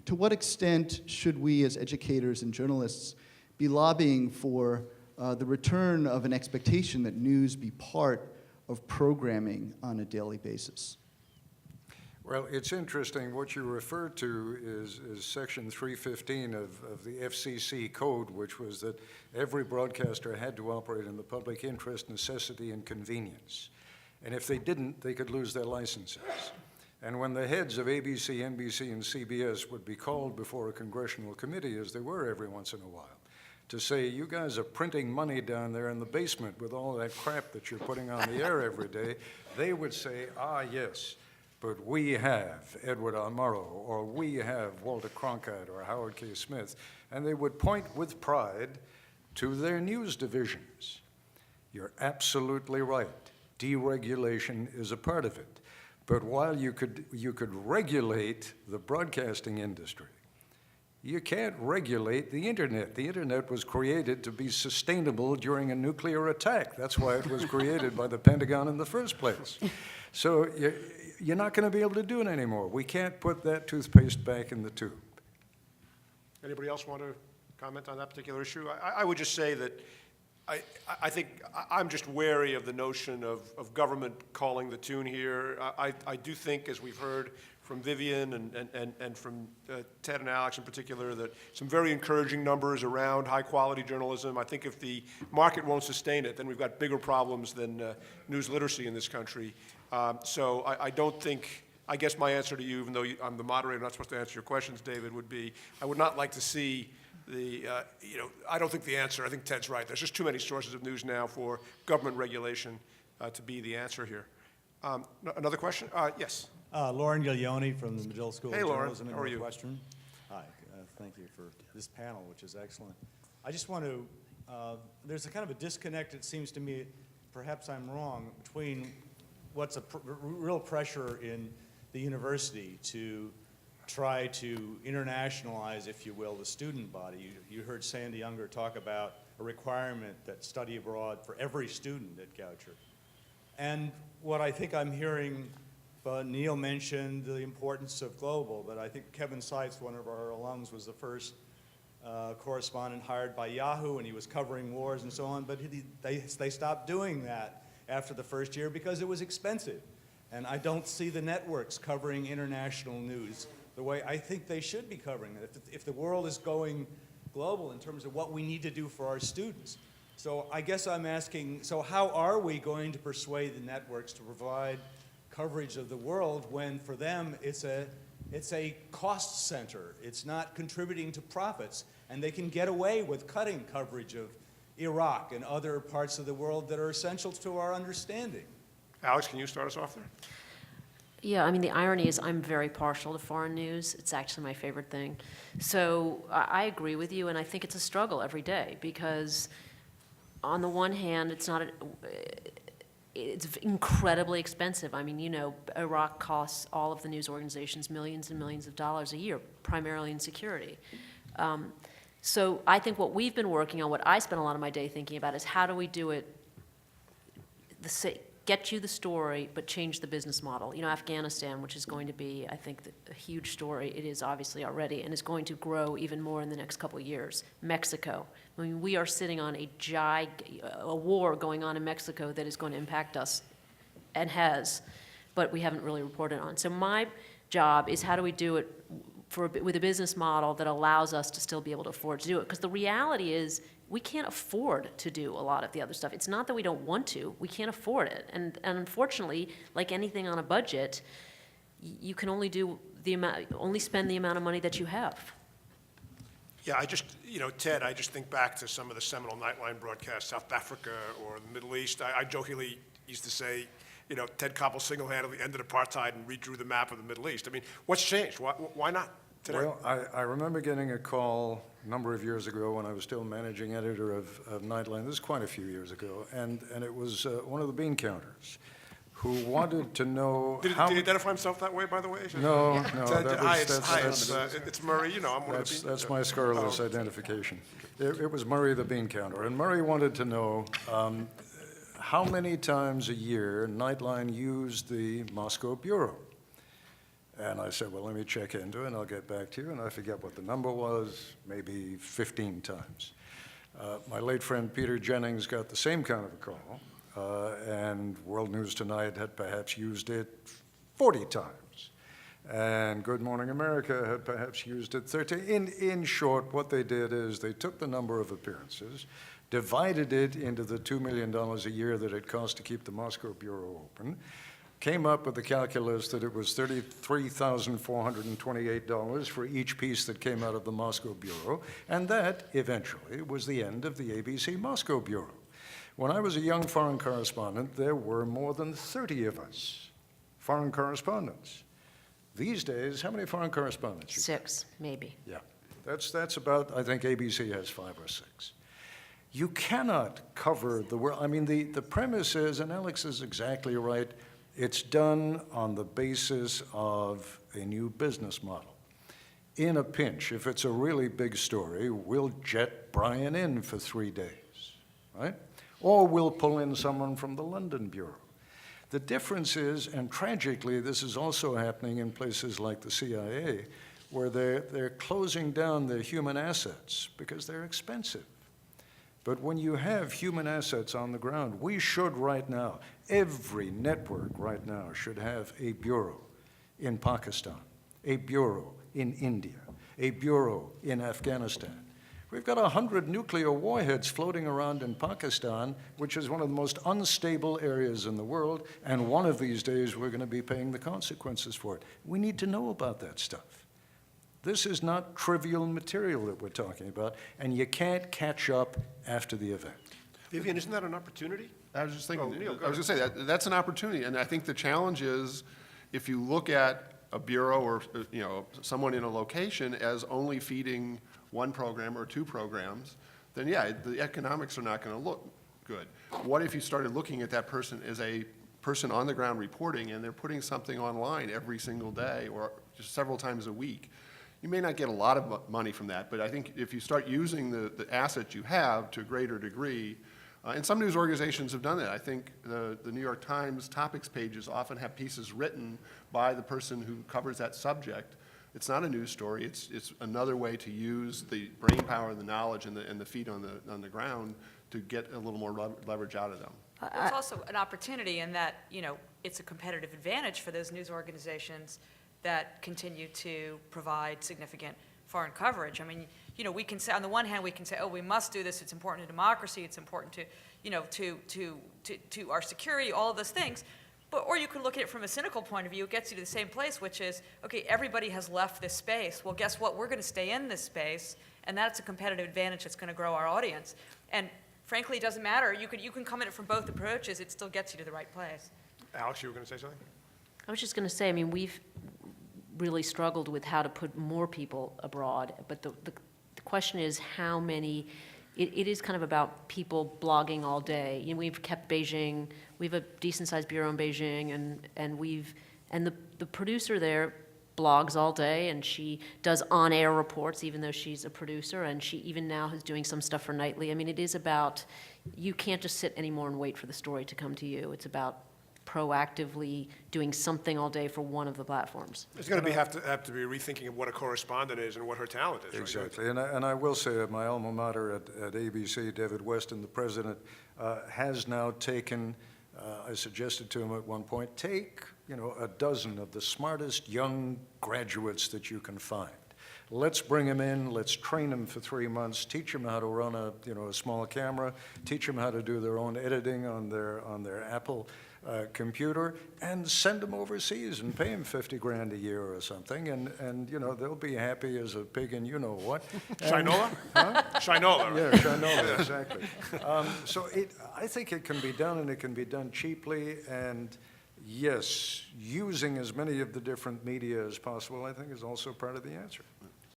to what extent should we as educators and journalists be lobbying for the return of an expectation that news be part of programming on a daily basis? Well, it's interesting. What you refer to is Section 315 of the FCC code, which was that every broadcaster had to operate in the public interest, necessity, and convenience. And if they didn't, they could lose their licenses. And when the heads of ABC, NBC, and CBS would be called before a congressional committee, as they were every once in a while, to say, you guys are printing money down there in the basement with all that crap that you're putting on the air every day, they would say, ah, yes, but we have Edward R. Murrow, or we have Walter Cronkite, or Howard K. Smith, and they would point with pride to their news divisions. You're absolutely right. Deregulation is a part of it. But while you could regulate the broadcasting industry, you can't regulate the internet. The internet was created to be sustainable during a nuclear attack. That's why it was created by the Pentagon in the first place. So you're not going to be able to do it anymore. We can't put that toothpaste back in the tube. Anybody else want to comment on that particular issue? I would just say that I think I'm just wary of the notion of government calling the tune here. I do think, as we've heard from Vivian and from Ted and Alex in particular, that some very encouraging numbers around high-quality journalism. I think if the market won't sustain it, then we've got bigger problems than news literacy in this country. So I don't think, I guess my answer to you, even though I'm the moderator, I'm not supposed to answer your questions, David, would be, I would not like to see I don't think the answer, I think Ted's right. There's just too many sources of news now for government regulation to be the answer here. Another question? Yes. Lauren Gaglione from the Medill School of Journalism at Northwestern. Hi, thank you for this panel, which is excellent. I just want to, there's a kind of a disconnect, it seems to me, perhaps I'm wrong, between what's a real pressure in the university to try to internationalize, if you will, the student body. You heard Sandy Unger talk about a requirement that study abroad for every student at Goucher. And what I think I'm hearing, Neil mentioned the importance of global, but I think Kevin Seitz, one of our alums, was the first correspondent hired by Yahoo, and he was covering wars and so on, but they stopped doing that after the first year because it was expensive. And I don't see the networks covering international news the way I think they should be covering it, if the world is going global in terms of what we need to do for our students. So I guess I'm asking, so how are we going to persuade the networks to provide coverage of the world when for them it's a cost center, it's not contributing to profits, and they can get away with cutting coverage of Iraq and other parts of the world that are essential to our understanding? Alex, can you start us off there? Yeah, I mean, the irony is I'm very partial to foreign news. It's actually my favorite thing. So I agree with you, and I think it's a struggle every day because on the one hand, it's incredibly expensive. I mean, you know, Iraq costs all of the news organizations millions and millions of dollars a year, primarily in security. So I think what we've been working on, what I spend a lot of my day thinking about is how do we do it, get you the story, but change the business model. You know, Afghanistan, which is going to be, I think, a huge story. It is obviously already, and is going to grow even more in the next couple of years. Mexico. I mean, we are sitting on a war going on in Mexico that is going to impact us, and has, but we haven't really reported on. So my job is how do we do it with a business model that allows us to still be able to afford to do it? Because the reality is, we can't afford to do a lot of the other stuff. It's not that we don't want to, we can't afford it. And unfortunately, like anything on a budget, you can only spend the amount of money that you have. Yeah, Ted, I just think back to some of the seminal Nightline broadcasts, South Africa or the Middle East. I jokingly used to say, Ted Koppel single-handedly ended apartheid and redrew the map of the Middle East. I mean, what's changed? Why not today? Well, I remember getting a call a number of years ago when I was still managing editor of Nightline. This is quite a few years ago, and it was one of the bean counters who wanted to know Did he identify himself that way, by the way? No, it's Murray. I'm one of the bean. That's my scurrilous identification. It was Murray the bean counter, and Murray wanted to know how many times a year Nightline used the Moscow bureau. And I said, well, let me check into it, and I'll get back to you. And I forget what the number was, maybe 15 times. My late friend Peter Jennings got the same kind of a call, and World News Tonight had perhaps used it 40 times. And Good Morning America had perhaps used it 13. In short, what they did is they took the number of appearances, divided it into the $2 million a year that it cost to keep the Moscow Bureau open, came up with the calculus that it was $33,428 for each piece that came out of the Moscow Bureau, and that, eventually, was the end of the ABC Moscow Bureau. When I was a young foreign correspondent, there were more than 30 of us, foreign correspondents. These days, how many foreign correspondents? 6, maybe. Yeah, that's about, I think ABC has 5 or 6. You cannot cover the world. I mean, the premise is, and Alex is exactly right, it's done on the basis of a new business model. In a pinch, if it's a really big story, we'll jet Brian in for 3 days, right? Or we'll pull in someone from the London Bureau. The difference is, and tragically, this is also happening in places like the CIA, where they're closing down their human assets because they're expensive. But when you have human assets on the ground, we should right now, every network right now should have a bureau in Pakistan, a bureau in India, a bureau in Afghanistan. We've got 100 nuclear warheads floating around in Pakistan, which is one of the most unstable areas in the world, and one of these days we're going to be paying the consequences for it. We need to know about that stuff. This is not trivial material that we're talking about, and you can't catch up after the event. Vivian, isn't that an opportunity? I was just thinking, Oh, Neil, go I was going to say that's an opportunity, and I think the challenge is if you look at a bureau or someone in a location as only feeding one program or 2 programs, then yeah, the economics are not going to look good. What if you started looking at that person as a person on the ground reporting, and they're putting something online every single day or just several times a week? You may not get a lot of money from that, but I think if you start using the assets you have to a greater degree, and some news organizations have done that. I think the New York Times topics pages often have pieces written by the person who covers that subject. It's not a news story. It's another way to use the brain power and the knowledge and the feet on the ground to get a little more leverage out of them. It's also an opportunity in that, it's a competitive advantage for those news organizations that continue to provide significant foreign coverage. I mean, we can say, on the one hand, we can say, oh, we must do this, it's important to democracy, it's important to, to our security, all of those things. Or you could look at it from a cynical point of view. It gets you to the same place, which is, okay, everybody has left this space. Well, guess what? We're going to stay in this space, and that's a competitive advantage that's going to grow our audience. And frankly, it doesn't matter. You can come at it from both approaches. It still gets you to the right place. Alex, you were going to say something? I was just going to say, I mean, we've really struggled with how to put more people abroad, but the question is how many. It is kind of about people blogging all day. We've kept Beijing. We have a decent-sized bureau in Beijing, and the producer there blogs all day, and she does on-air reports, even though she's a producer, and she even now is doing some stuff for Nightly. I mean, it is about, you can't just sit anymore and wait for the story to come to you. It's about proactively doing something all day for one of the platforms. There's going to have to be a rethinking of what a correspondent is and what her talent is. Exactly, and I will say that my alma mater at ABC, David Weston, the president, has now taken, I suggested to him at one point, take a dozen of the smartest young graduates that you can find. Let's bring them in, let's train them for 3 months, teach them how to run a small camera, teach them how to do their own editing on their Apple computer, and send them overseas and pay them $50,000 a year or something, and they'll be happy as a pig in you-know-what. Shinola? Huh? Shinola. Yeah, Shinola, exactly. So I think it can be done, and it can be done cheaply, and yes, using as many of the different media as possible, I think, is also part of the answer.